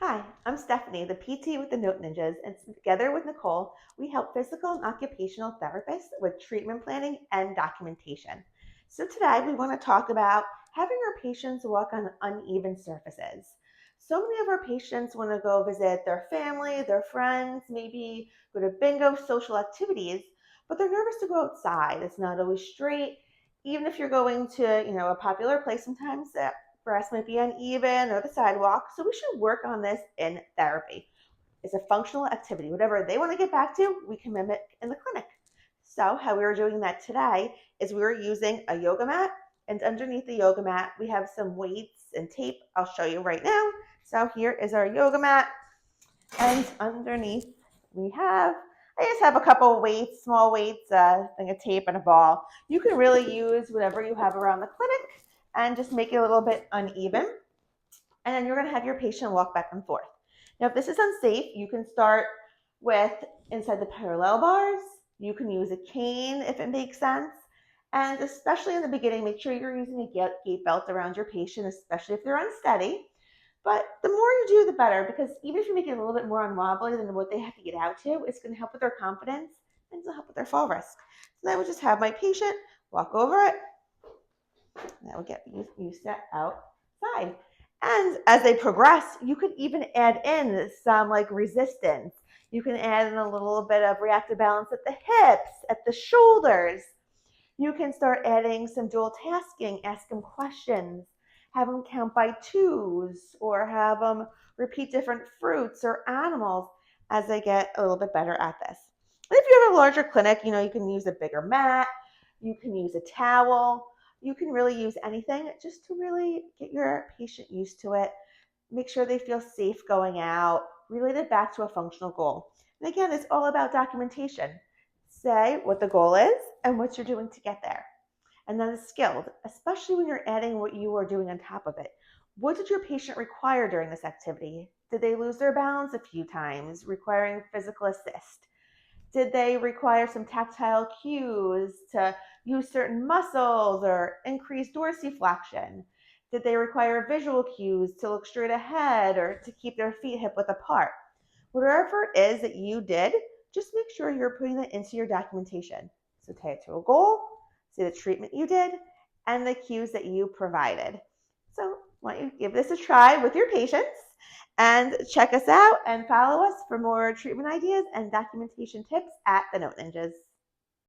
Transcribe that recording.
Hi, I'm Stephanie, the PT with the Note Ninjas, and together with Nicole, we help physical and occupational therapists with treatment planning and documentation. So today we want to talk about having our patients walk on uneven surfaces. So many of our patients want to go visit their family, their friends, maybe go to bingo, social activities, but they're nervous to go outside. It's not always straight. Even if you're going to, a popular place, sometimes grass might be uneven or the sidewalk. So we should work on this in therapy. It's a functional activity. Whatever they want to get back to, we can mimic in the clinic. So how we were doing that today is we were using a yoga mat, and underneath the yoga mat, we have some weights and tape. I'll show you right now. So here is our yoga mat, and underneath I just have a couple weights, small weights, a thing of tape and a ball. You can really use whatever you have around the clinic and just make it a little bit uneven. And then you're going to have your patient walk back and forth. Now, if this is unsafe, you can start with inside the parallel bars. You can use a cane if it makes sense. And especially in the beginning, make sure you're using a gait belt around your patient, especially if they're unsteady. But the more you do, the better, because even if you make it a little bit more unwobbly than what they have to get out to, it's going to help with their confidence and it'll help with their fall risk. So I would just have my patient walk over it. That would get you set outside. And as they progress, you could even add in some like resistance. You can add in a little bit of reactive balance at the hips, at the shoulders. You can start adding some dual tasking, ask them questions, have them count by twos, or have them repeat different fruits or animals as they get a little bit better at this. And if you have a larger clinic, you can use a bigger mat, you can use a towel, you can really use anything just to really get your patient used to it, make sure they feel safe going out, relate it back to a functional goal. And again, it's all about documentation. Say what the goal is and what you're doing to get there. And then it's skilled, especially when you're adding what you are doing on top of it. What did your patient require during this activity? Did they lose their balance a few times, requiring physical assist? Did they require some tactile cues to use certain muscles or increase dorsiflexion? Did they require visual cues to look straight ahead or to keep their feet hip width apart? Whatever it is that you did, just make sure you're putting that into your documentation. So tie it to a goal, see the treatment you did, and the cues that you provided. So why don't you give this a try with your patients and check us out and follow us for more treatment ideas and documentation tips at the Note Ninjas.